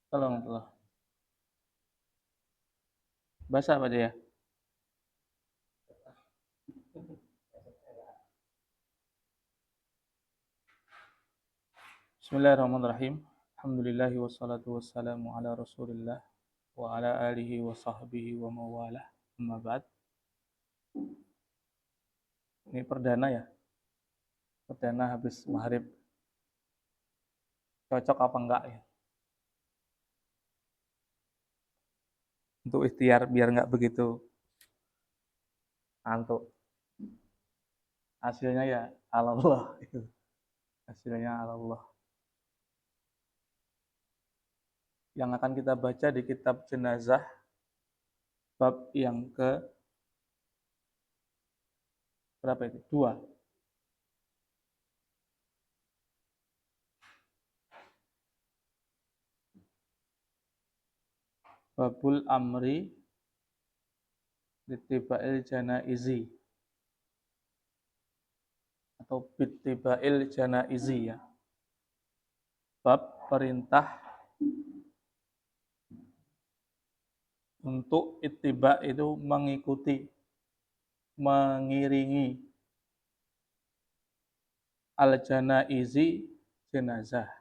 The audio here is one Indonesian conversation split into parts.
Tolong, tolong. Basah apa dia? Bismillahirrahmanirrahim. Alhamdulillahi wassalatu wassalamu ala rasulillah wa ala alihi wa sahbihi wa mawalah. Amma ba'd. Ini perdana ya. Perdana habis maghrib. Cocok apa enggak ya? Untuk ikhtiar biar enggak begitu ngantuk. Hasilnya ya Allah. Hasilnya Allah. Yang akan kita baca di kitab jenazah bab yang ke berapa itu? 2. Babul amri litiba'il janaizi atau bitiba'il janaizi ya. Bab perintah untuk ittiba itu mengikuti, mengiringi al-janaizi jenazah.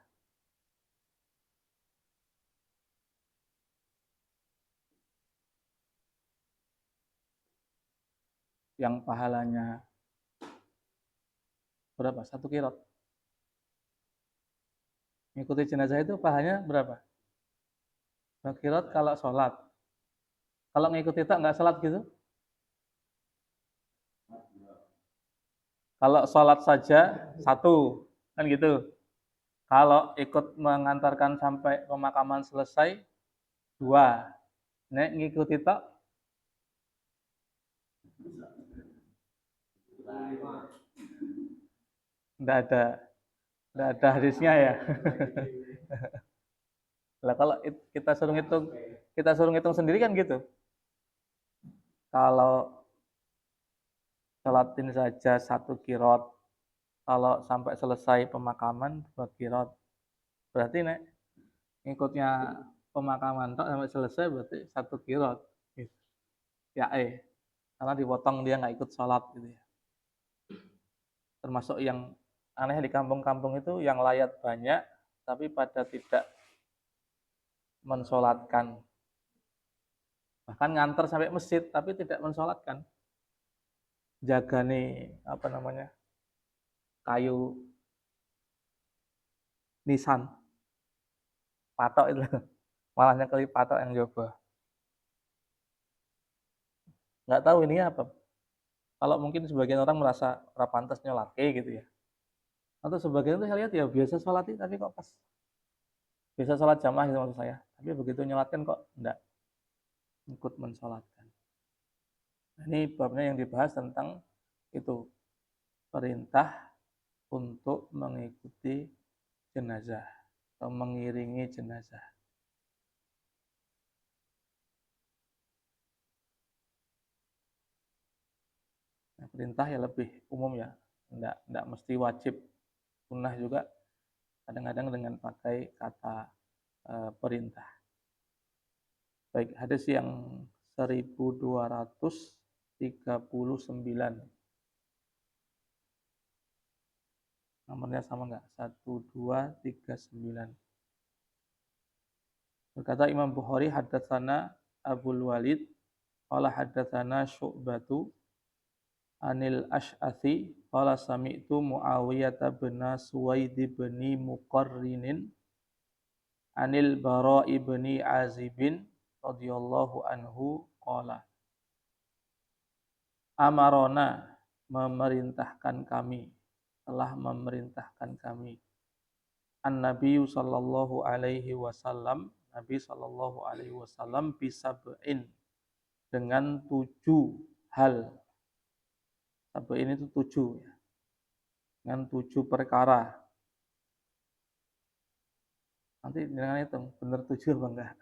Yang pahalanya berapa? 1 kirot. Mengikuti jenazah itu pahalanya berapa? 2 kirot kalau sholat. Kalau ngikuti tak nggak sholat gitu? Kalau sholat saja 1, kan gitu. Kalau ikut mengantarkan sampai pemakaman selesai 2. Nek ngikuti tak nggak ada, nggak ada hadisnya ya. Lah kalau kita suruh ngitung sendiri kan gitu. Kalau sholatin saja 1 kirot, kalau sampai selesai pemakaman 2 kirot. Berarti nek ngikutnya pemakaman tok sampai selesai berarti 1 kirot. Gitu. Ya karena dipotong dia nggak ikut sholat gitu ya. Termasuk yang aneh di kampung-kampung itu yang layat banyak tapi pada tidak mensolatkan. Bahkan nganter sampai masjid tapi tidak mensolatkan. Jaga nih apa namanya kayu nisan patok itu malah nyekeli patok yang coba nggak tahu ini apa. Kalau mungkin sebagian orang merasa pantas nyolat gitu ya, atau sebagian itu saya lihat ya biasa sholat tapi kok pas biasa sholat jamaah gitu maksud saya, tapi begitu nyolatkan kok enggak ikut mensolatkan. Ini babnya yang dibahas tentang itu perintah untuk mengikuti jenazah atau mengiringi jenazah. Nah, perintah ya lebih umum ya, enggak mesti wajib. Sunnah juga kadang-kadang dengan pakai kata perintah. Baik, hadis yang 1239. Nomornya sama enggak? 1239. Berkata Imam Bukhari, haddatsana Abul Walid, qala haddatsana Syu'batu anil Asy'athi, qala sami'tu Muawiyah bin Suwaid bin Muqarrinin anil Bara ibn Azibin radhiyallahu anhu qala amarona memerintahkan kami, telah memerintahkan kami an-nabiy sallallahu alaihi wasallam, Nabi sallallahu alaihi wasallam bisab'in, dengan 7 hal. Sab'in itu 7 ya. Dengan 7 perkara. Nanti jangan hitung benar 7 apa enggak.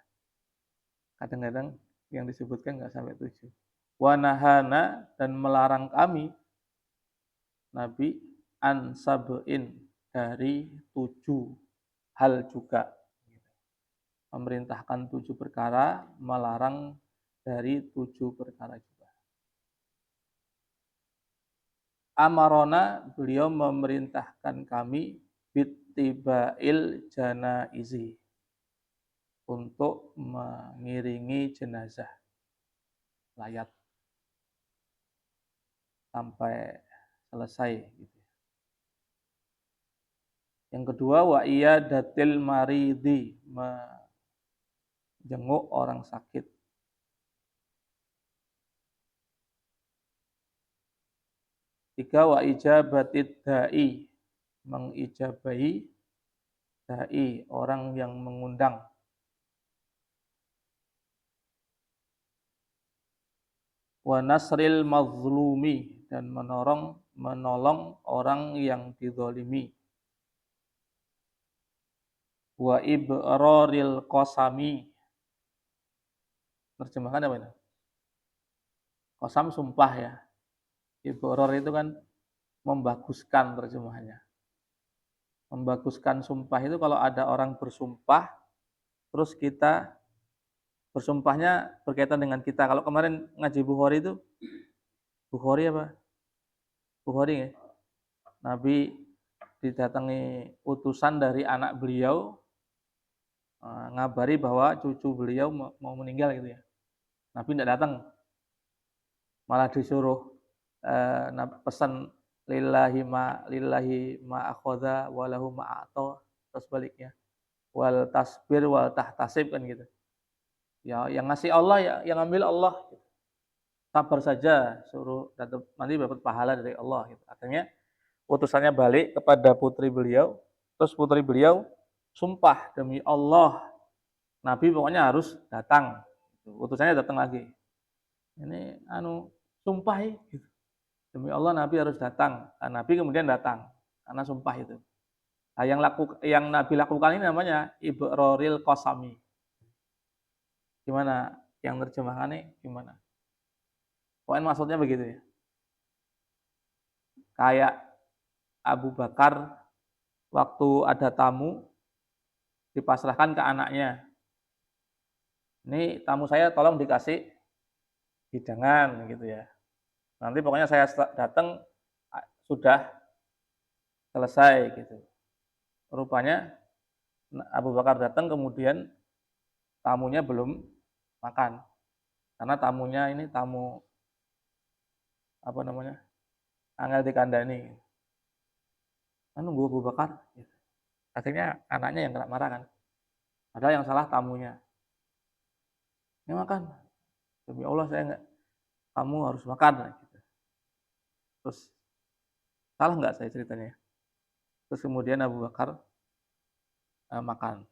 Kadang-kadang yang disebutkan enggak sampai 7. Wa nahana, dan melarang kami Nabi an sab'in, dari 7 hal juga. memerintahkan 7 perkara, melarang dari 7 perkara juga. Amarona, beliau memerintahkan kami bittibail janaizi, untuk mengiringi jenazah layat sampai selesai gitu. Yang kedua, wa iyadatil maridi, menjenguk orang sakit. Tiga, wa ijabatid da'i, mengijabahi da'i, orang yang mengundang. Wa nasril mazlumi, dan menolong orang yang dizalimi. Wa ibraril qasami, terjemahkan apa ini? Qasam sumpah ya. Ibrar itu kan membaguskan terjemahannya. Membaguskan sumpah itu kalau ada orang bersumpah, terus kita bersumpahnya berkaitan dengan kita. Kalau kemarin ngaji Bukhari itu, Bukhari apa? Bukhari ya. Nabi didatangi utusan dari anak beliau, ngabari bahwa cucu beliau mau meninggal gitu ya. Nabi tidak datang, malah disuruh pesan lillahi ma akhadha wa lahu ma a'ta, terus baliknya wal tasbir wal tahtasib kan gitu. Ya yang ngasih Allah, ya yang ambil Allah. Sabar saja, suruh nanti dapat pahala dari Allah gitu. Akhirnya utusannya balik kepada putri beliau, terus putri beliau sumpah demi Allah, Nabi pokoknya harus datang. Utusannya datang lagi. Ini sumpah gitu. Demi Allah Nabi harus datang. Nah, Nabi kemudian datang karena sumpah itu. Nah, yang Nabi lakukan ini namanya ibraril qasami. Gimana? Yang terjemahannya gimana? Pokoknya maksudnya begitu ya. Kayak Abu Bakar waktu ada tamu dipasrahkan ke anaknya. Ini tamu saya tolong dikasih hidangan gitu ya. Nanti pokoknya saya datang sudah selesai gitu. Rupanya Abu Bakar datang kemudian tamunya belum makan. Karena tamunya ini tamu apa namanya? Angel dikandani. Nunggu Abu Bakar. Akhirnya anaknya yang kena marah kan. Padahal yang salah tamunya. Ini makan. Demi Allah saya enggak. Kamu harus makan. Gitu. Terus salah nggak saya ceritanya? Terus kemudian Abu Bakar makan.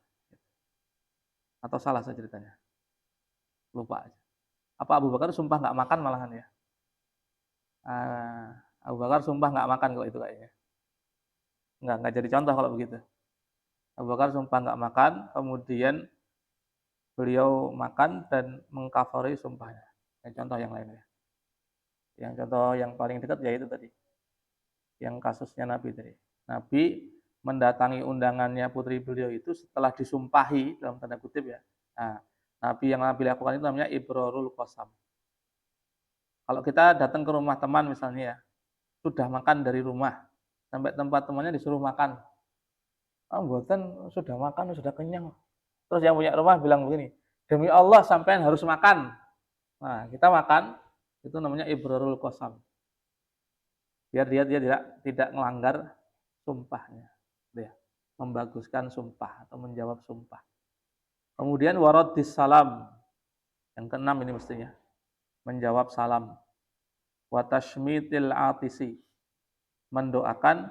Atau salah saya ceritanya? Lupa aja. Apa Abu Bakar sumpah nggak makan malahan ya? Abu Bakar sumpah nggak makan kalau itu kayaknya. Nggak jadi contoh kalau begitu. Abu Bakar sumpah nggak makan, kemudian beliau makan dan mengkafari sumpahnya. Yang contoh yang lainnya. Yang contoh yang paling dekat yaitu tadi. Yang kasusnya Nabi tadi. Nabi mendatangi undangannya putri beliau itu setelah disumpahi dalam tanda kutip ya. Nah, Nabi yang Nabi lakukan itu namanya ibrarul qasam. Kalau kita datang ke rumah teman misalnya ya, sudah makan dari rumah, sampai tempat temannya disuruh makan. Mboten, sudah makan, sudah kenyang. Terus yang punya rumah bilang begini, demi Allah sampean harus makan. Nah, kita makan, itu namanya ibrarul qasam. Biar dia tidak melanggar sumpahnya. Dia membaguskan sumpah atau menjawab sumpah. Kemudian waraddis salam. Yang keenam ini mestinya. Menjawab salam. Wa tashmitil atisi. Mendoakan.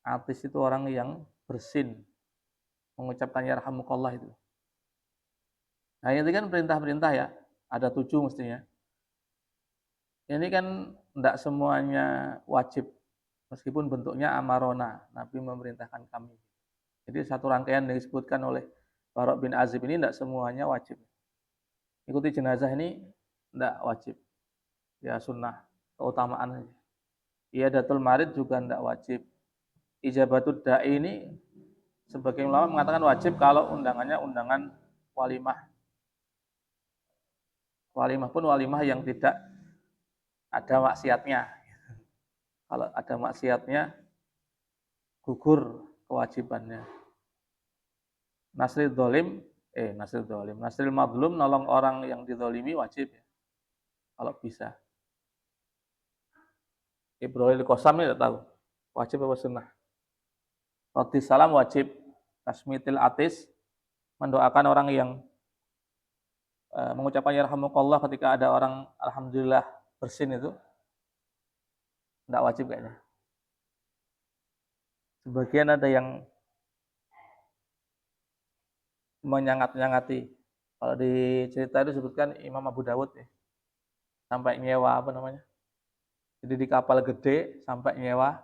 Atis itu orang yang bersin. Mengucapkan yarhamukallah itu. Nah ini kan perintah-perintah ya. Ada 7 mestinya. Ini kan tidak semuanya wajib. Meskipun bentuknya amarona. Nabi memerintahkan kami. Jadi satu rangkaian yang disebutkan oleh Barok bin Azib ini tidak semuanya wajib. Ikuti jenazah ini tidak wajib. Ya sunnah, keutamaan saja. Iyadatul marid juga tidak wajib. Ijabatud da'i ini Sebagian ulama mengatakan wajib kalau undangannya undangan walimah. Walimah pun walimah yang tidak ada maksiatnya. Kalau ada maksiatnya, gugur kewajibannya. Nasril madlum, nolong orang yang dizalimi wajib ya, kalau bisa. Ibrahil Qasam ini tidak tahu, wajib apa sunnah. Roti salam wajib. Tasmitil atis, mendoakan orang yang mengucapkan yarhamukallah ketika ada orang alhamdulillah bersin itu, tidak wajib kayaknya. Sebagian ada yang menyangat-nyangati. Kalau di cerita itu disebutkan Imam Abu Dawud ya, sampai nyewa apa namanya. Jadi di kapal gede sampai nyewa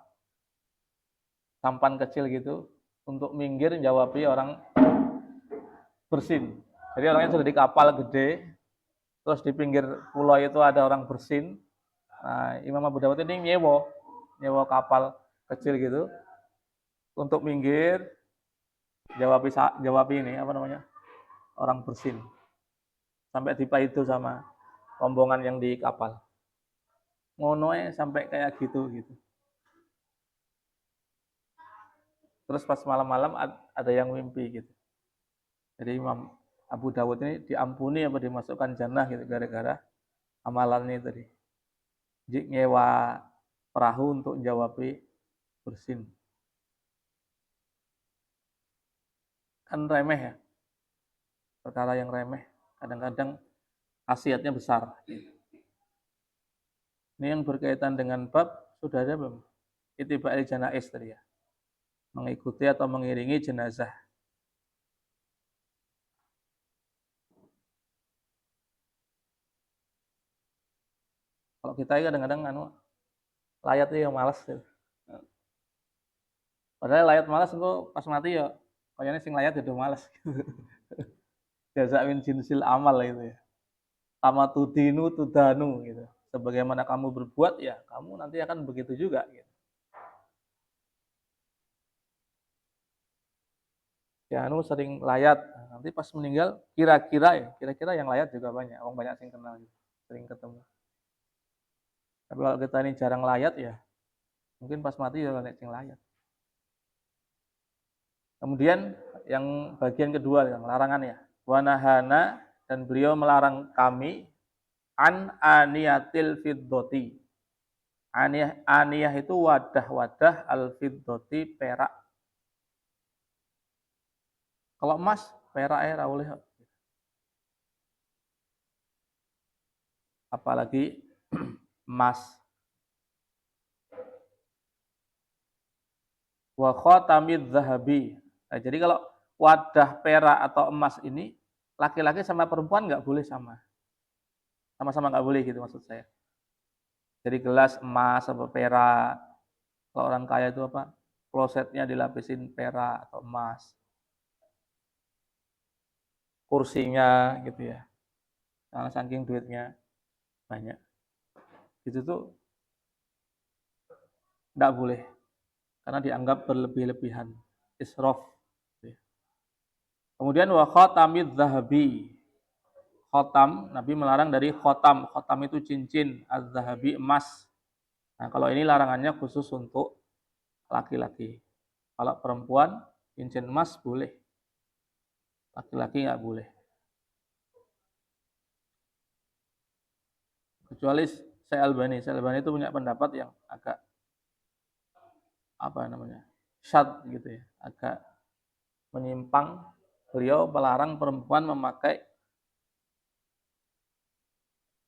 sampan kecil gitu untuk minggir jawabi orang bersin. Jadi orangnya sudah di kapal gede, terus di pinggir pulau itu ada orang bersin. Nah, Imam Abu Dawud ini nyewa kapal kecil gitu untuk minggir jawabi ini apa namanya orang bersin sampai itu sama rombongan yang di kapal. Ngonoe sampai kayak gitu. Terus pas malam-malam ada yang mimpi gitu. Jadi Imam Abu Dawud ini diampuni apa dimasukkan jannah gitu gara-gara amalannya tadi. Jadi nyewa perahu untuk jawabi bersin. Kan remeh ya. Perkara yang remeh. Kadang-kadang khasiatnya besar. Ini yang berkaitan dengan bab sudah ada belum? Ittiba'il janaiz tadi ya. Mengikuti atau mengiringi jenazah. Kalau kita kadang-kadang layat itu yang malas gitu. Padahal layat malas itu pas mati ya kayaknya sing layat udah malas gitu. Jaza min jinsil amal itu ya. Kama tudinu tudanu gitu. Sebagaimana kamu berbuat ya kamu nanti akan begitu juga gitu. Ya sering layat. Nanti pas meninggal kira-kira yang layat juga banyak. Orang banyak sing kenal gitu. Sering ketemu. Tapi kalau kita ini jarang layat ya mungkin pas mati ya banyak sing layat. Kemudian yang bagian kedua yang larangan ya. Wanahana, dan beliau melarang kami an aniyatil fiddoti. Aniyah itu wadah-wadah al fiddoti perak. Kalau emas perak ya boleh. Apalagi emas. Wa khatamidz zahabi. Nah, jadi kalau wadah perak atau emas ini laki-laki sama perempuan nggak boleh sama-sama nggak boleh gitu maksud saya. Jadi gelas emas atau perak, kalau orang kaya itu apa? Klosetnya dilapisin perak atau emas. Kursinya gitu ya. Karena saking duitnya banyak. Itu tuh enggak boleh. Karena dianggap berlebih-lebihan. Israf. Kemudian wa khatamidz zahabi. Khotam, Nabi melarang dari khotam. Khotam itu cincin, az-zahabi emas. Nah, kalau ini larangannya khusus untuk laki-laki. Kalau perempuan, cincin emas boleh. Laki-laki nggak boleh. Kecuali Syekh Albani itu punya pendapat yang agak syad gitu ya, agak menyimpang. Beliau melarang perempuan memakai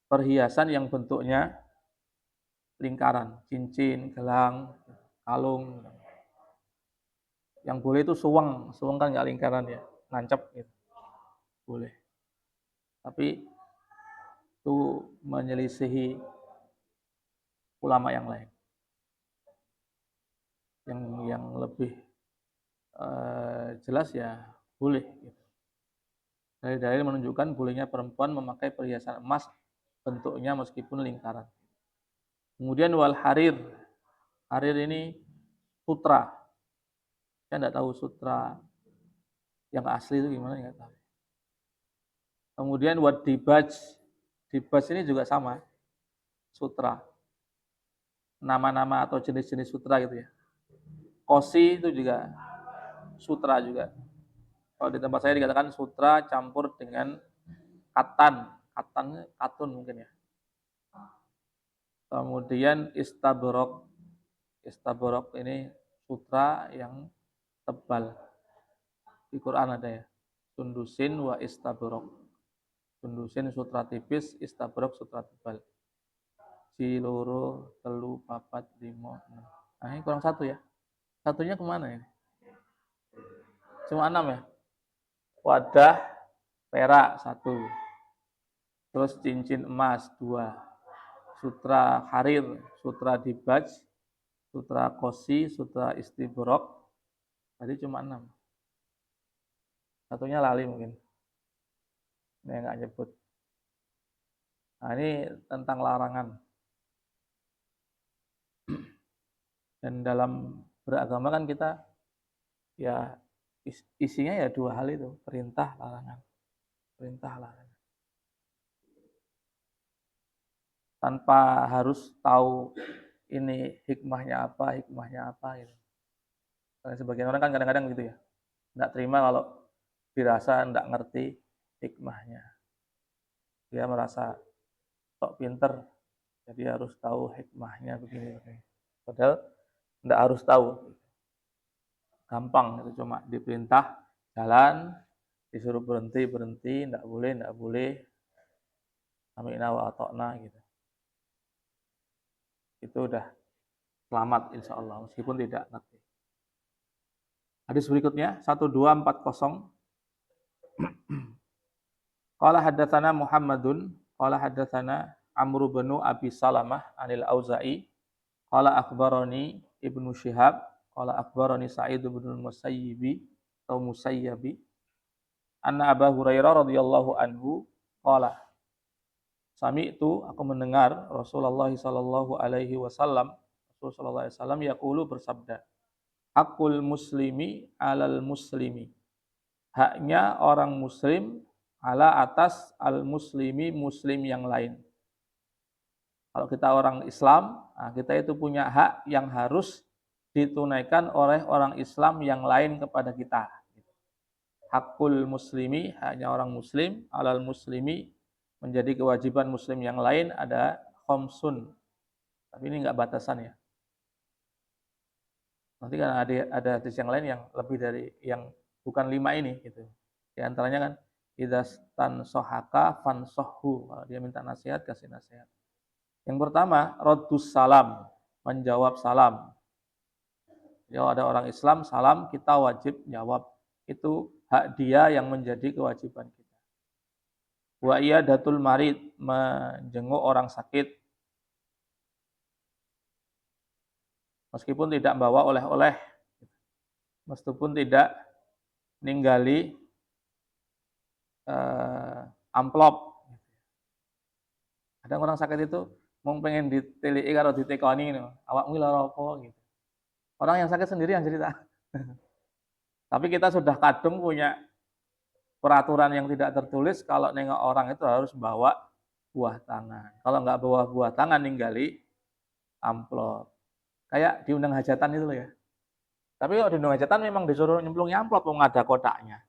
perhiasan yang bentuknya lingkaran, cincin, gelang, kalung. Yang boleh itu suweng kan nggak lingkaran ya, nancep gitu. Boleh. Tapi itu menyelisihi ulama yang lain. Yang lebih jelas ya boleh. Dari dalil menunjukkan bolehnya perempuan memakai perhiasan emas bentuknya meskipun lingkaran. Kemudian wal harir. Harir ini sutra. Saya enggak tahu sutra yang asli itu gimana, enggak tahu. Kemudian dibaj ini juga sama, sutra. Nama-nama atau jenis-jenis sutra gitu ya. Kosi itu juga sutra juga. Kalau di tempat saya dikatakan sutra campur dengan katan. Katun mungkin ya. Kemudian istabrok. Istabrok ini sutra yang tebal. Di Quran ada ya. Sundusin wa istabrok. Sundusin sutra tipis, istabrok sutra tebal. Ciloro, telu, papat, limo, enam. Nah ini kurang satu ya. Satunya kemana ini? Cuma 6 ya. Wadah perak 1. Terus cincin emas 2. Sutra harir, sutra dibaj, sutra kosi, sutra istibrok. Tadi cuma 6. Satunya lali mungkin. Ini enggak nyebut. Nah ini tentang larangan. Dan dalam beragama kan kita ya isinya ya 2 hal itu, perintah, larangan. Perintah, larangan. Tanpa harus tahu ini hikmahnya apa gitu. Karena sebagian orang kan kadang-kadang gitu ya. Enggak terima kalau dirasa enggak ngerti hikmahnya. Dia merasa sok pinter, jadi harus tahu hikmahnya begini. Padahal enggak harus tahu. Gampang, itu cuma diperintah jalan, disuruh berhenti, enggak boleh. Sami'na wa ata'na gitu. Itu udah selamat insyaallah meskipun tidak ngerti. Hadis berikutnya 1240. Qala haddatsana Muhammadun qala haddatsana Amr bin Abi Salamah anil Auza'i qala akhbarani Ibnu Syihab qala akhbarani Sa'id bin Musayyibi anna Abu Hurairah radhiyallahu anhu qala sami'tu aku mendengar Rasulullah sallallahu alaihi wasallam yaqulu bersabda hakul muslimi alal muslimi haknya orang muslim ala atas al muslimi muslim yang lain. Kalau kita orang Islam, nah kita itu punya hak yang harus ditunaikan oleh orang Islam yang lain kepada kita. Hakul muslimi, haknya orang muslim, alal muslimi, menjadi kewajiban muslim yang lain ada khamsun. Tapi ini enggak batasan ya. Nanti kan ada hadis yang lain yang lebih dari yang bukan 5 ini gitu. Di antaranya kan idastan sohaka fan sohu. Kalau dia minta nasihat, kasih nasihat. Yang pertama, raddus salam, menjawab salam. Kalau ada orang Islam, salam kita wajib jawab. Itu hak dia yang menjadi kewajiban kita. Wa iyadatul marid, menjenguk orang sakit. Meskipun tidak bawa oleh-oleh. Meskipun tidak ninggali amplop. Ada orang sakit itu mau pengen diteliti karo ditekoni awakmu lara apa gitu. Orang yang sakit sendiri yang cerita. Tapi kita sudah kadung punya peraturan yang tidak tertulis kalau nengok orang itu harus bawa buah tangan. Kalau nggak bawa buah tangan ninggali amplop. Kayak diundang hajatan itu loh ya. Tapi kalau diundang hajatan memang disuruh nyemplung amplop mau ada kotaknya.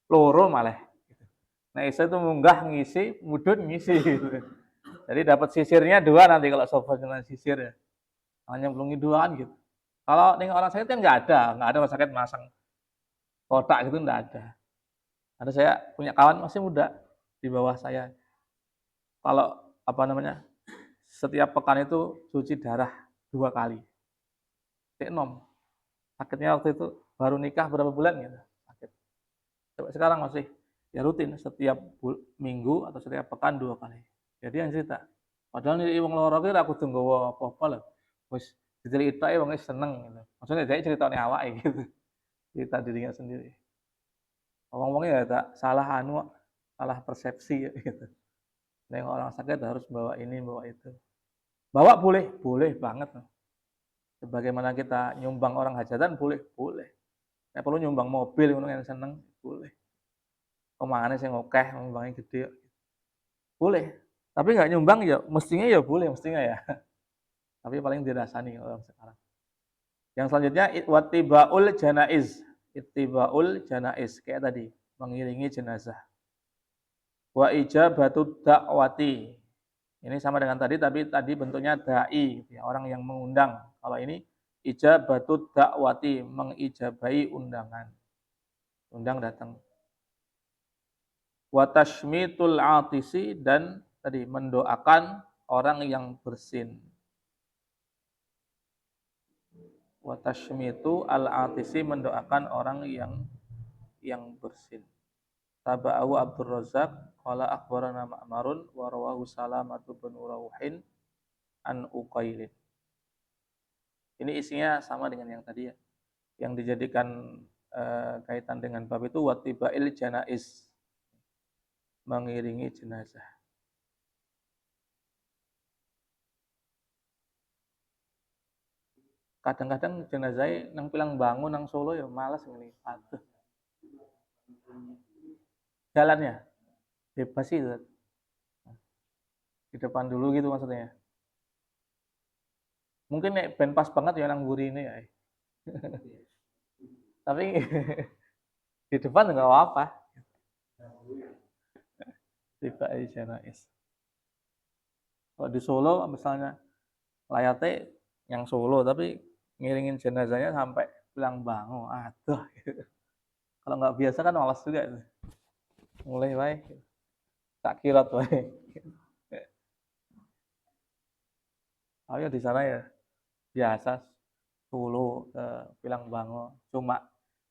Loro malah. Nah itu munggah ngisi, mudun ngisi. Jadi dapat sisirnya 2 nanti kalau sofa dengan sisir ya. Hanya nyemplungi 2 kan gitu. Kalau dengan orang sakit kan nggak ada orang sakit masang kotak gitu nggak ada. Ada saya punya kawan masih muda di bawah saya. Kalau setiap pekan itu cuci darah 2 kali. Enom. Sakitnya waktu itu baru nikah berapa bulan gitu. Sakit. Sampai sekarang masih ya rutin setiap minggu atau setiap pekan 2 kali. Jadi yang cerita. Padahal nih wong loro ki ra kudu nggawa apa-apa lho. Wis dicelitoke wong seneng gitu. Maksudnya dia ceritane awake gitu. Cerita dirinya sendiri. Ngomongnya ya tak salah salah persepsi gitu. Nengok orang sakit harus bawa ini, bawa itu. Bawa boleh banget. Sebagaimana kita nyumbang orang hajatan boleh. Nek perlu nyumbang mobil ngono yang seneng boleh. Omahane sing akeh, nyumbange gede. Boleh. Tapi nggak nyumbang ya mestinya ya boleh mestinya ya. Tapi paling dirasani orang sekarang. Yang selanjutnya wattibaul janaiz. Ittibaul janaiz kayak tadi, mengiringi jenazah. Wa ijabatud da'wati. Ini sama dengan tadi tapi tadi bentuknya dai, ya, orang yang mengundang. Kalau ini ijabatud da'wati, mengijabai undangan. Undang datang. Wa tashmitul atisi dan tadi mendoakan orang yang bersin. Wa tashmitu al-atisi mendoakan orang yang bersin. Taba'ahu Abdul Razak qala akhbarana Ma'marun wa rawahu Salamatu bin Rauhin an Uqailin. Ini isinya sama dengan yang tadi ya. Yang dijadikan kaitan dengan bab itu wattibail janaiz, mengiringi jenazah. Kadang-kadang jenazah nang pilang bangun nang Solo ya males ngene. Aduh. Jalannya bebas sih itu. Di depan dulu gitu maksudnya. Mungkin nek ben pas banget ya nang mburi ini ya. Tapi di depan enggak apa-apa. Tiba janais. Kalau di Solo misalnya layate yang Solo tapi ngiringin jenazahnya sampai bilang bangun, aduh. Kalau nggak biasa kan malas juga. Mulai wae, tak kirot wae. Ayo di sana ya biasa Solo ke Pilang Bango cuma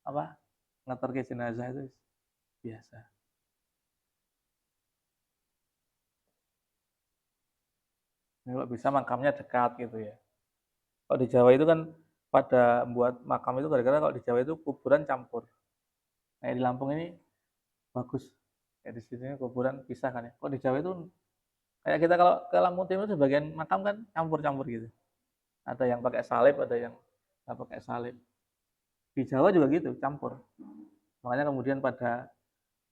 apa ngeterke jenazah itu biasa. Ini kalau bisa makamnya dekat gitu ya. Kalau di Jawa itu kan pada buat makam itu gara-gara kalau di Jawa itu kuburan campur. Nah di Lampung ini bagus. Kayak di sini kuburan pisah kan ya. Kalau di Jawa itu kayak kita kalau ke Lampung Timur sebagian makam kan campur-campur gitu. Ada yang pakai salib, ada yang nggak pakai salib. Di Jawa juga gitu, campur. Makanya kemudian pada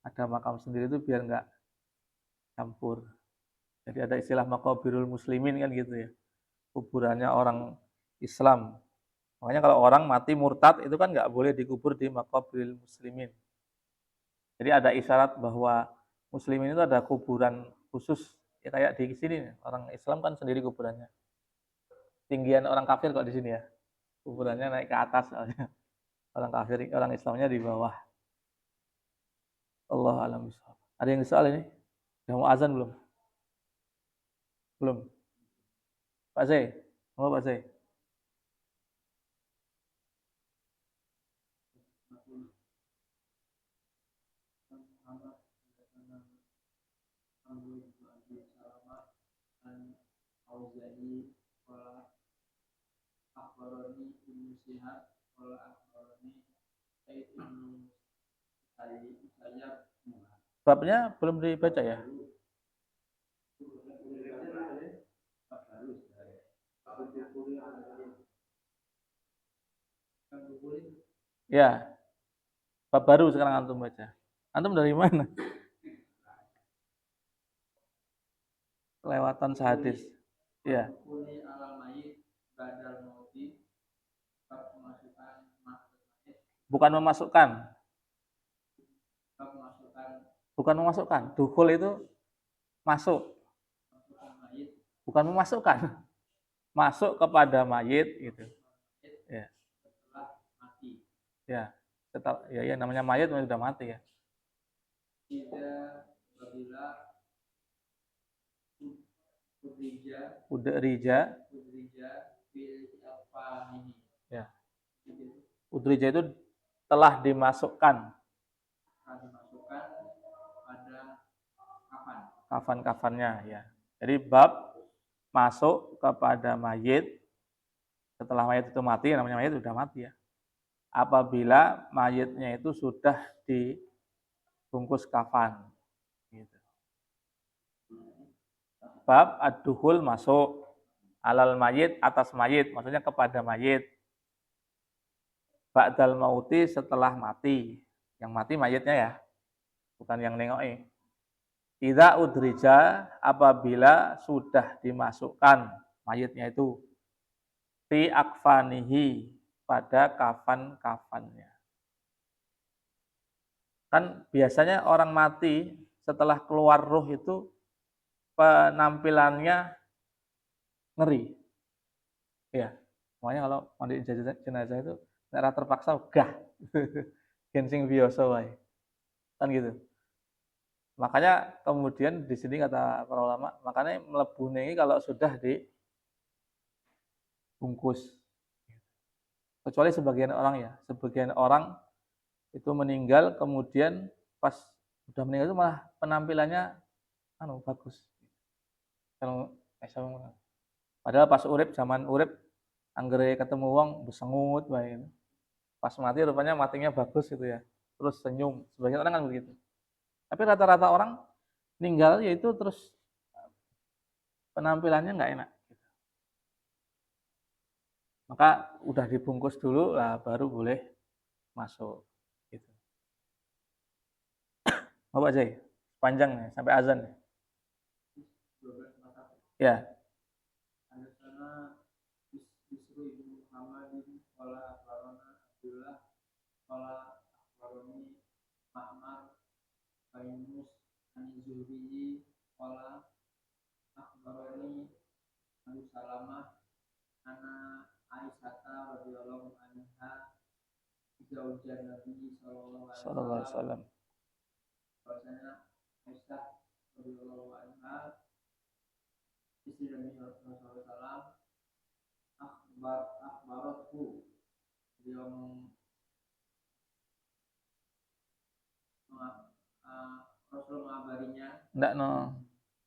ada makam sendiri itu biar nggak campur. Jadi ada istilah maqabirul muslimin kan gitu ya. Kuburannya orang Islam. Makanya kalau orang mati murtad itu kan nggak boleh dikubur di maqabirul muslimin. Jadi ada isyarat bahwa muslimin itu ada kuburan khusus. Ya kayak di sini orang Islam kan sendiri kuburannya. Tinggian orang kafir kok di sini ya. Kuburannya naik ke atas soalnya. Orang kafir, orang Islamnya di bawah. Allah alam bisawab. Ada yang soal ini? Udah mau azan belum? Belum. Pak Zai, mau Pak Zai? Babnya belum dibaca ya? Ya, bab baru sekarang antum baca. Antum dari mana? Kelewatan sehadis. Iya. Bukan memasukkan. Bukan memasukkan. Dukul itu masuk. Bukan memasukkan. Masuk kepada mayit gitu. Ya. Ya. Setelah, ya namanya mayit sudah mati ya. Udrija. Ya. Udrija itu telah dimasukkan kafan-kafannya ya. Jadi bab masuk kepada mayit setelah mayit itu mati, namanya mayit sudah mati ya. Apabila mayitnya itu sudah dibungkus kafan. Gitu. Bab ad-dukhul masuk alal mayit atas mayit, maksudnya kepada mayit. ba'dal mauti, setelah mati. Yang mati mayitnya ya, bukan yang nengoki. Idza udrija, apabila sudah dimasukkan mayitnya itu fi akfanihi, pada kafan-kafannya. Kan biasanya orang mati setelah keluar ruh itu penampilannya ngeri. Ya, makanya kalau mandi jenazah itu nek terpaksa gah. Gensing biasa wae. Kan gitu. Makanya kemudian di sini kata para ulama, makanya mlebu ini kalau sudah dibungkus. Kecuali sebagian orang ya, sebagian orang itu meninggal kemudian pas udah meninggal itu malah penampilannya bagus. Kalau padahal pas urip, zaman urip anggere ketemu wong besengut wae. Pas mati rupanya matinya bagus gitu ya. Terus senyum. Sebagian orang kan begitu. Tapi rata-rata orang meninggal yaitu terus penampilannya nggak enak. Maka udah dibungkus dulu lah baru boleh masuk. Gitu. Mau aja ya? Panjang ya, sampai azan ya. Ya. Sallallahu alaihi wasallam. Enggak no.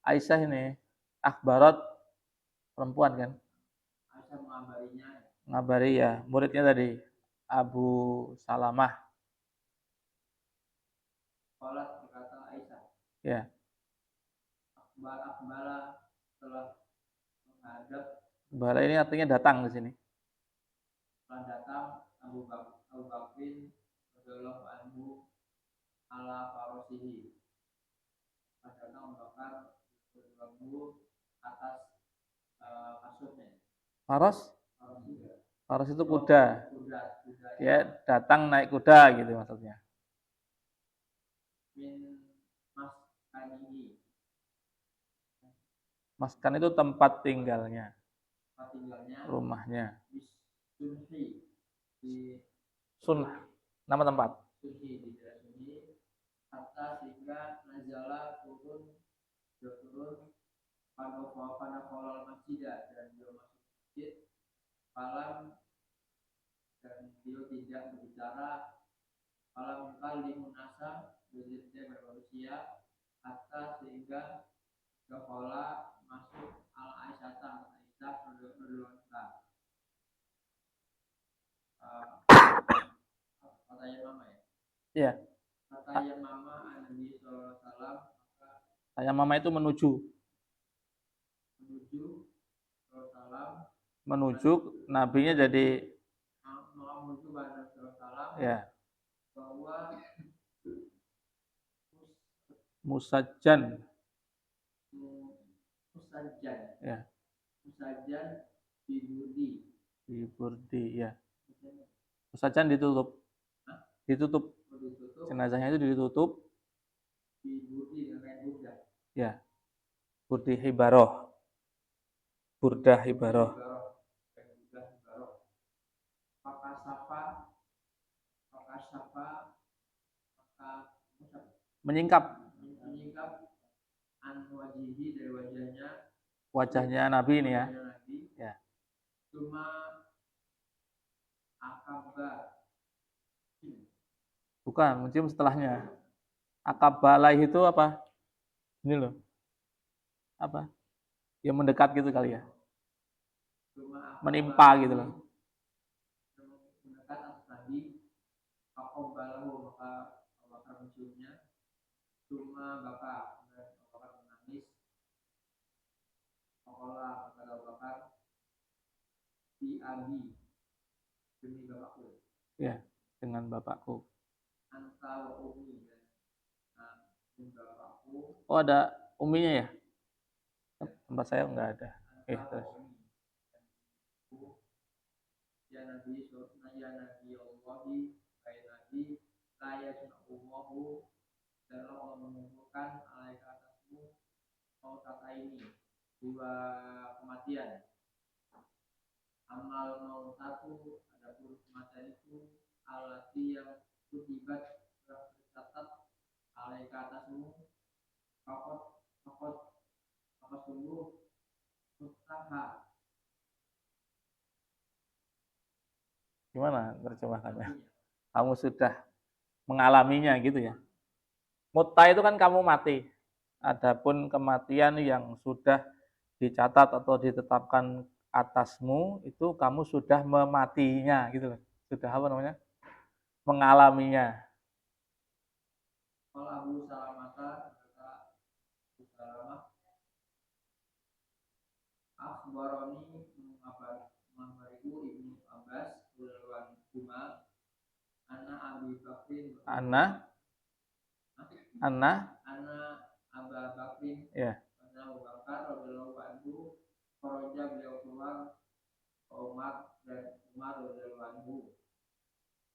Aisyah ini akhbarat perempuan kan? Aisyah ngabari ya, muridnya tadi Abu Salamah. Berkata Aisyah. Ya. Akhbala setelah menghadap. Bala ini artinya datang di sini. Setelah datang Abu Bakrin radhiyallahu anhu ala farosihi. Setelah datang Abu Bakar radhiyallahu atas kasurnya. Faros? Faros itu kuda. Dia datang naik kuda gitu maksudnya. Maskan itu tempat tinggalnya. Rumahnya. Sunnah. Nama tempat. Hatta sehingga nazala turun pada kolal masjid dan dia masuk masjid malam dan dia tidak berbicara malam kali munasa dia bermanusia hatta sehingga kekola masuk al Aisyah berluasa katanya mama ya. Iya. Katanya mama Nabi sallallahu alaihi wasallam katanya mama itu menuju nabinya jadi menuju pada Rasulullah ya bahwa musajjan ya musajjan diburdi ya musajjan ditutup jenazahnya itu ditutup ya burdi hibaroh burdah hibaroh menyingkap anwajihi dari wajahnya Nabi ini ya. Ya. Cuma akaba. Bukan, mencium setelahnya. Akabalai itu apa? Ini loh. Apa? Ya mendekat gitu kali ya. Menimpa gitu loh. Mendekat atas Nabi. Akabalahu maka Allah menciumnya. Cuma Bapak menangis. Pakola kata Bakar di Abi demi bapakku. Ya, dengan bapakku. Anta wa ummi. Bapakku. Oh, ada uminya ya? Tempat saya enggak ada. Terus. Ya Nabi Allahi, baik Nabi, la yasma'uhu, dan Allah mengumpulkan alaika atasmu mau kata ini dua kematian. Amal mau satu, ada pun kematian itu alati yang kutibat tercatat alaika atasmu fakot sungguh mutaha. Gimana terjemahkannya? Kamu sudah mengalaminya gitu ya. Mutta itu kan kamu mati. Adapun kematian yang sudah dicatat atau ditetapkan atasmu itu kamu sudah mematinya gitu loh. Sudah apa namanya? Mengalaminya. Kalau Abu Salamah kata Abu Salamah, akhbaroni mengabariku Ibnu Abbas Ulwan Huma Ana Abi Bakrin Ana Aba Bakrin ya. Ana Abu Bakar radhiyallahu anhu faraja beliau keluar Umar dan Umar radhiyallahu anhu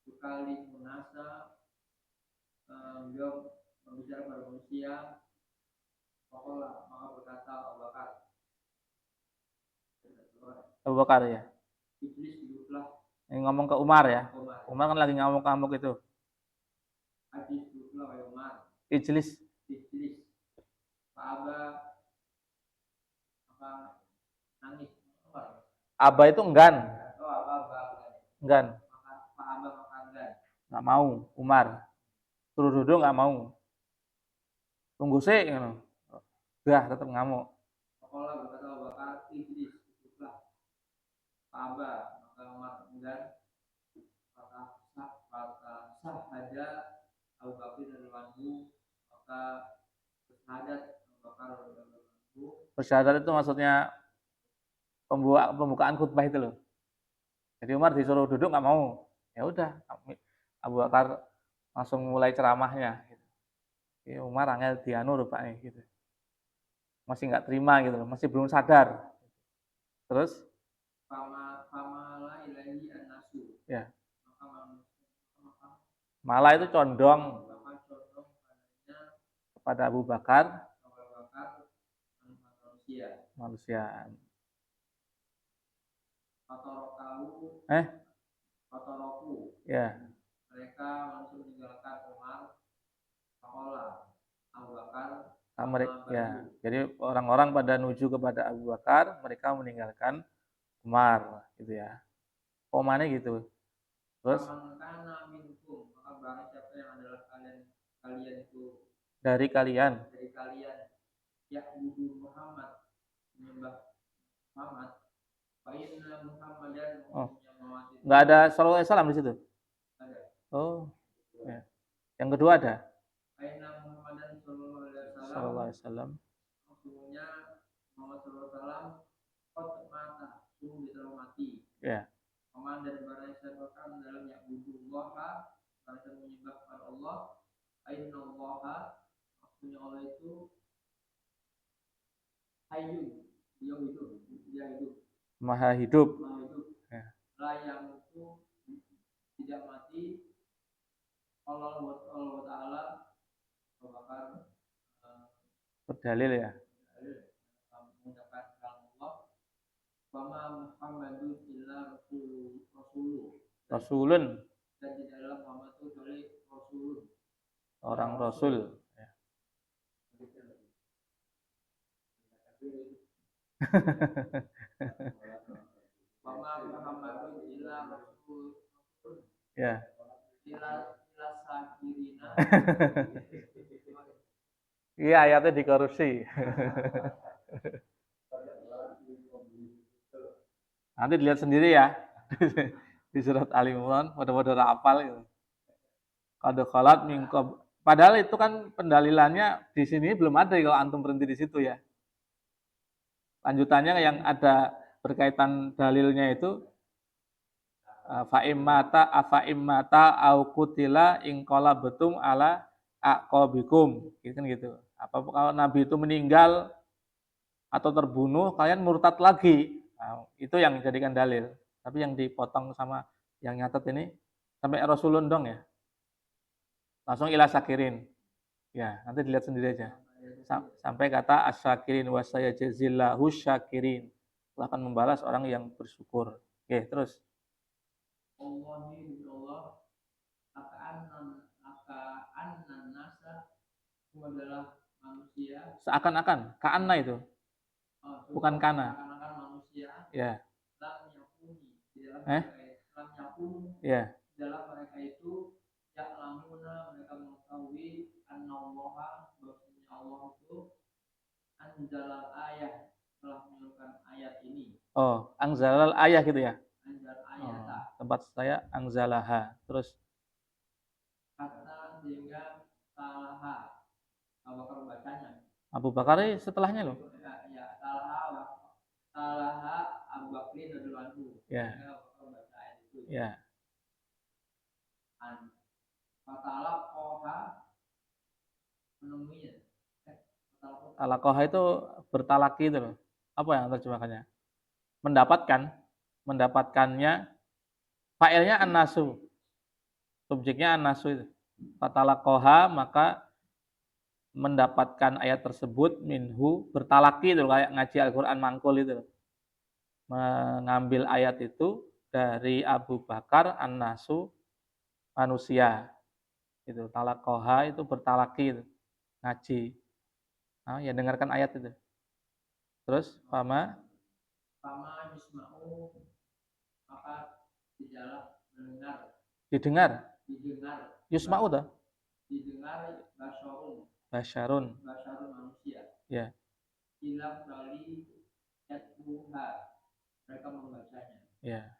sekali munasa beliau berbicara pada manusia maka berkata Abu Bakar Ya. Iblis duduklah. Ini ngomong ke Umar ya. Umar kan lagi ngamuk-ngamuk itu. Iblis duduklah wahai Umar. Ijlis. Aba apa nangis. Aba itu enggan. Oh, aba. Enggan. Maka aba enggan. Nggak mau Umar. Suruh duduk nggak mau. Tunggu sih. Udah tetap ngamuk. Pokoknya berkata Abu Bakar, Iblis duduklah. Aba maka Umar enggan. Kata sah ada Abu Bakar radhiyallahu maka bersyahadat Abu Bakar radhiyallahu. Bersyahadat itu maksudnya pembukaan khutbah itu loh. Jadi Umar disuruh duduk nggak mau. Ya udah, Abu Bakar langsung mulai ceramahnya. Ya, Umar angel dianu rupanya gitu. Masih nggak terima gitu loh, masih belum sadar. Terus? Famala ilahi an-nasu. Ya. Malah itu condong kepada Abu Bakar manusia. Fatoroku. Ya. Mereka langsung meninggalkan Umar. Fakola Abu Bakar. Ya. Jadi orang-orang pada menuju kepada Abu Bakar, mereka meninggalkan Umar, gitu ya. Komannya gitu. Terus? Barang siapa yang adalah kalian itu dari kalian ya'budu Muhammad menyembah Muhammad fa inna Muhammadan nggak ada sallallahu alaihi wasallam di situ. Ada. Oh ya. Yang kedua ada fa inna Muhammadan sallallahu alaihi wasallam maksudnya Muhammad sallallahu alaihi wasallam qad mata sungguh telah mati ya. Paman dan barang siapa dalam ya'budu Allah mereka menyembah kepada Allah. Inna Allah, maksudnya Allah itu hayyun, dia hidup. Maha hidup. Ya. Yang itu tidak mati. Allah Taala bahkan berdalil ya. Mengucapkan kalam Allah. Wama Muhammadun illa rasulun. Dan di dalam Muhammad itu kecuali Rasul. Orang Rasul. Ya. Wama Muhammadun illa Rasul. Ya. Ila sakirina. Iya ayatnya dikorupsi. Nanti dilihat sendiri ya. Di surat Ali Imran, pada hafal gitu. Qad khalat min qabl. Padahal itu kan pendalilannya di sini belum ada kalau antum berhenti di situ ya. Lanjutannya yang ada berkaitan dalilnya itu Fa immata au kutila in betum ala aqabikum. Gitu kan gitu. Apa kalau Nabi itu meninggal atau terbunuh, kalian murtad lagi. Nah, itu yang dijadikan dalil. Tapi yang dipotong sama yang nyatet ini sampai Rasulun dong ya. Langsung ila syakirin. Ya, nanti dilihat sendiri aja. Sampai kata asyakirin wa sayajzillahu syakirin. Allah akan membalas orang yang bersyukur. Oke, terus. Allahi Allah aka'annan nasa adalah manusia. Seakan-akan, ka'anna itu. Bukan kana. Seakan-akan manusia. Ya. Lam yakuni di dalam lam yakun Ya. dalam mereka itu ya'lamuna mereka mengetahui annallaha bahwasanya Allah itu anzalal ayah telah menurunkan ayat ini. Oh, anzalal ayah gitu ya. Anzal ayat. Tempat saya anzalaha. Terus Kata sehingga salaha Abu Bakar membacanya. Abu Bakar setelahnya loh. Ya, salaha Abu Bakrin radhiyallahu anhu. Ya. Abu Bakar membaca ayat itu. Ya. Fatala koha menemuinya. Talakoha itu bertalaki itu loh. Apa yang terjemahannya? Mendapatkannya. Fa'ilnya an-nasu. Subjeknya an-nasu itu. Fatalakoha maka mendapatkan ayat tersebut minhu bertalaki itu kayak ngaji Al-Quran mangkul itu. Mengambil ayat itu dari Abu Bakar an-nasu manusia. Itu talakoha itu bertalaki itu. Ngaji. Nah, ya dengarkan ayat itu. Terus fama yusma'u maka didengar. Yusma'u dah. Didengar Basyarun manusia. Ya. Ilam kali yatluha mereka membacanya. Ya.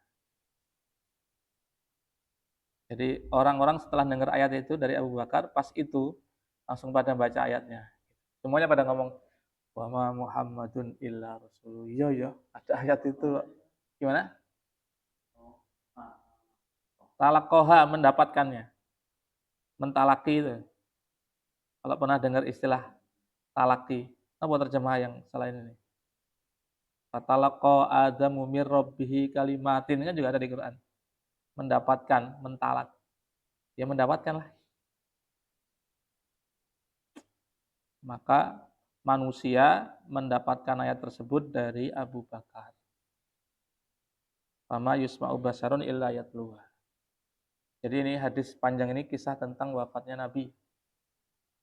Jadi orang-orang setelah dengar ayat itu dari Abu Bakar, pas itu langsung pada baca ayatnya. Semuanya pada ngomong, wa ma Muhammadun illa rasul. Iya, ada ayat itu. Gimana? Talakoha mendapatkannya. Mentalaki itu. Kalau pernah dengar istilah talaki, apa terjemah yang selain ini? Fatalaqa Adamu mir rabbihi kalimatin kan juga ada di Quran. Mendapatkan, mentalak. Ya mendapatkanlah. Maka manusia mendapatkan ayat tersebut dari Abu Bakar. Fama yusma'u basarun illa yatluha. Jadi ini hadis panjang ini kisah tentang wafatnya Nabi.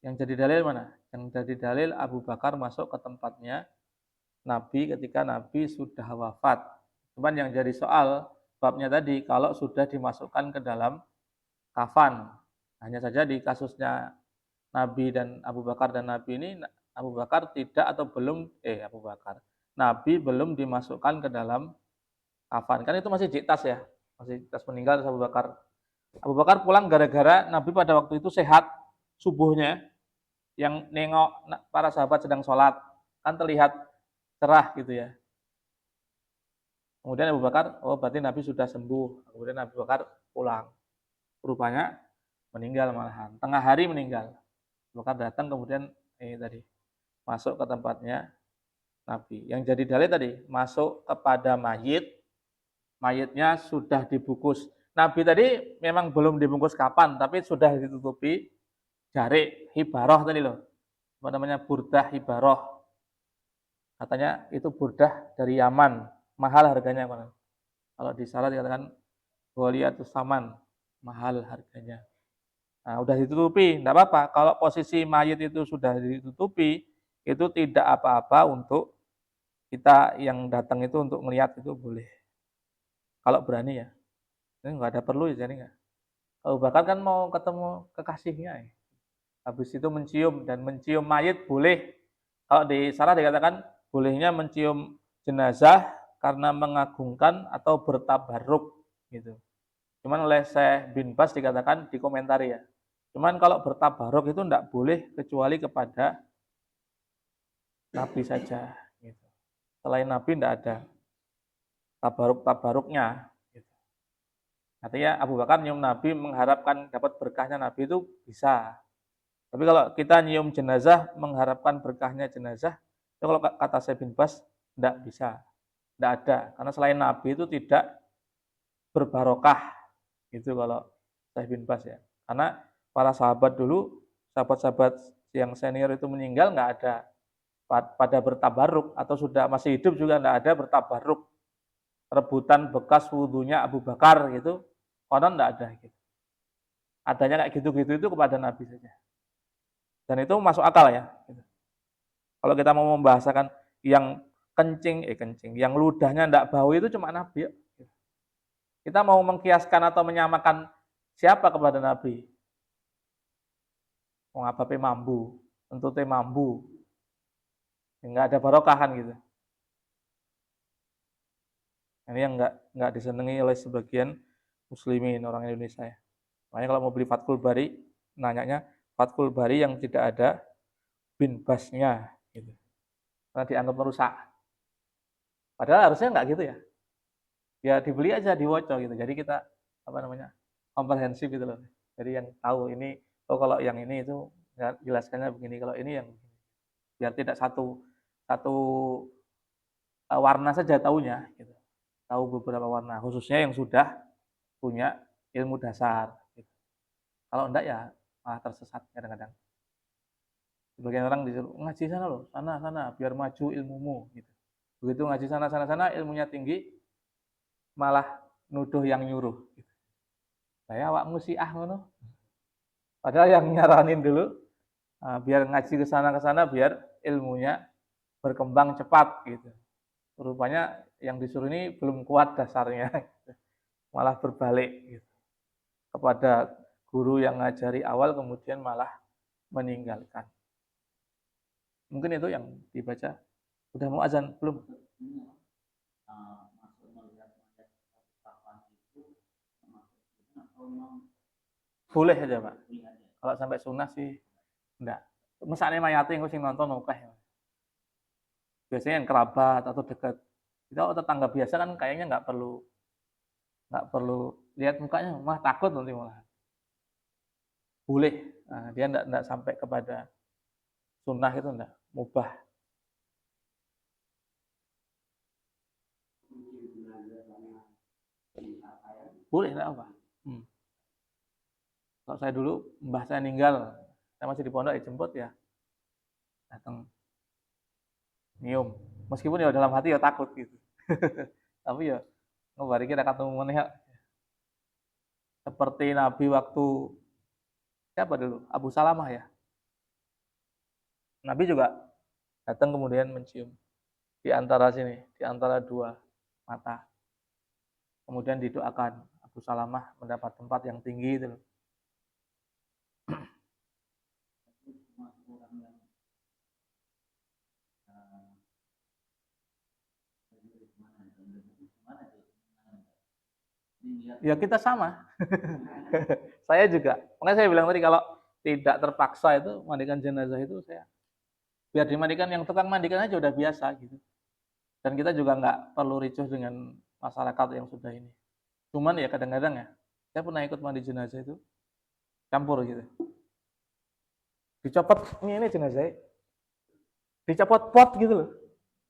Yang jadi dalil mana? Yang jadi dalil Abu Bakar masuk ke tempatnya Nabi ketika Nabi sudah wafat. Cuman yang jadi soal babnya tadi kalau sudah dimasukkan ke dalam kafan. Hanya saja di kasusnya Nabi dan Abu Bakar dan Nabi ini Abu Bakar tidak atau belum Nabi belum dimasukkan ke dalam kafan. Kan itu masih di tas ya. Masih tas meninggal Abu Bakar. Abu Bakar pulang gara-gara Nabi pada waktu itu sehat subuhnya yang nengok para sahabat sedang sholat kan terlihat cerah gitu ya. Kemudian Abu Bakar, oh berarti Nabi sudah sembuh. Kemudian Abu Bakar pulang. Rupanya meninggal malahan. Tengah hari meninggal. Abu Bakar datang kemudian tadi masuk ke tempatnya Nabi. Yang jadi dalil tadi masuk kepada mayit. Mayitnya sudah dibungkus. Nabi tadi memang belum dibungkus kapan, tapi sudah ditutupi jarik hibaroh tadi loh. Apa namanya burdah hibaroh. Katanya itu burdah dari Yaman, mahal harganya. Kalau di salah dikatakan Goliatus Saman, mahal harganya. Nah, udah ditutupi, enggak apa-apa. Kalau posisi mayit itu sudah ditutupi, itu tidak apa-apa untuk kita yang datang itu untuk melihat itu boleh. Kalau berani ya. Ini enggak ada perlu ya, jadi enggak. Abu Bakar kan mau ketemu kekasihnya ya. Habis itu mencium dan mencium mayit boleh. Kalau di salah dikatakan bolehnya mencium jenazah karena mengagungkan atau bertabarruk gitu. Cuman oleh Syekh bin Bas dikatakan di komentari ya. Cuman kalau bertabarruk itu tidak boleh kecuali kepada Nabi saja gitu. Selain Nabi tidak ada tabarruk-tabarruknya gitu. Artinya Abu Bakar nyium Nabi mengharapkan dapat berkahnya Nabi itu bisa. Tapi kalau kita nyium jenazah mengharapkan berkahnya jenazah, itu kalau kata Syekh bin Bas tidak bisa, tidak ada. Karena selain Nabi itu tidak berbarokah, gitu kalau Syekh bin Bas ya. Karena para sahabat dulu, sahabat-sahabat yang senior itu meninggal nggak ada pada bertabaruk, atau sudah masih hidup juga nggak ada bertabaruk, rebutan bekas wudhunya Abu Bakar gitu, konon nggak ada gitu. Adanya kayak gitu-gitu itu kepada Nabi saja. Dan itu masuk akal ya. Gitu. Kalau kita mau membahasakan yang kencing, yang ludahnya ndak bau itu cuma Nabi. Ya. Kita mau mengkiaskan atau menyamakan siapa kepada Nabi? Mau ngapain mambu, entute mambu, nggak ada barokahan gitu. Ini yang nggak disenangi oleh sebagian muslimin orang Indonesia ya. Makanya kalau mau beli Fathul Bari, nanyanya Fathul Bari yang tidak ada bin basnya gitu. Karena dianggap merusak. Padahal harusnya nggak gitu ya. Ya dibeli aja diwoco gitu. Jadi kita komprehensif gitu loh. Jadi yang tahu ini, oh kalau yang ini itu jelaskannya begini, kalau ini yang begini. Biar tidak satu warna saja taunya gitu. Tahu beberapa warna, khususnya yang sudah punya ilmu dasar gitu. Kalau enggak ya malah tersesat kadang-kadang. Sebagian orang disuruh ngaji sana loh, sana biar maju ilmumu gitu. Begitu ngaji sana ilmunya tinggi, malah nuduh yang nyuruh gitu. Saya awakmu siah ngono. Padahal yang nyaranin dulu biar ngaji ke sana biar ilmunya berkembang cepat gitu. Rupanya yang disuruh ini belum kuat dasarnya. Gitu. Malah berbalik gitu. Kepada guru yang ngajari awal kemudian malah meninggalkan. Mungkin itu yang dibaca. Udah mau azan belum? Boleh aja Pak. Kalau sampai sunnah sih enggak. Misalnya mayati yang sing nonton oke. Biasanya yang kerabat atau dekat. Kita tetangga biasa kan kayaknya nggak perlu lihat mukanya, mah takut nanti malah. Boleh. Nah, dia enggak sampai kepada sunnah itu enggak, mubah. Boleh enggak apa? Kalau saya dulu mbah saya meninggal, saya masih di pondok dijemput ya, datang nyium. Meskipun ya dalam hati ya takut gitu. Tapi ya ngebari kita ketemu meneh seperti Nabi waktu siapa dulu? Abu Salamah ya. Nabi juga datang kemudian mencium di antara sini, di antara dua mata. Kemudian didoakan Abu Salamah mendapat tempat yang tinggi itu. Ya kita sama. Saya juga. Makanya saya bilang tadi kalau tidak terpaksa itu mandikan jenazah itu saya biar dimandikan yang tukang mandikan aja udah biasa gitu. Dan kita juga nggak perlu ricuh dengan masyarakat yang sudah ini. Cuman ya kadang-kadang ya, saya pernah ikut mandi jenazah itu campur gitu. Dicopot ini jenazah, dicopot pot gitu loh,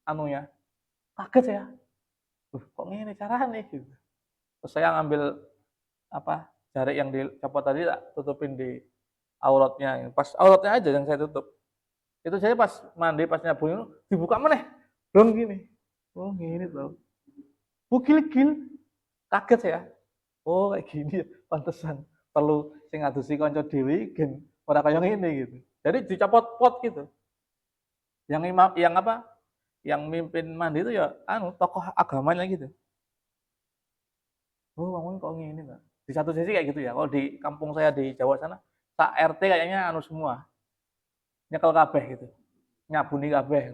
anunya. Kaget ya, kok ini cara nih gitu. Terus saya ngambil jari yang dicopot tadi tak tutupin di auratnya. Pas auratnya aja yang saya tutup. Itu saya pas mandi pas nyabu dibuka meneh. Belum gini. Oh, gini tuh. Bugil-gil. Kaget saya. Oh, kayak gini ya. Pantesan perlu sing ngadusi kanca dhewe gen ora kaya ngene gitu. Jadi dicopot pot gitu. Yang mimpin mandi itu ya tokoh agamanya gitu. Oh, bangun kok gini, Mbak. Di satu sisi kayak gitu ya. Kalau di kampung saya di Jawa sana, sak RT kayaknya semua. Nyekel kabeh gitu. Nyabuni kabeh.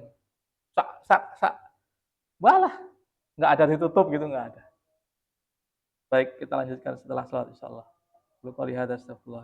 Sak. Walah, nggak ada ditutup gitu, nggak ada. Baik, kita lanjutkan setelah salat insyaallah. Lu qouli hadza, astagfirullah.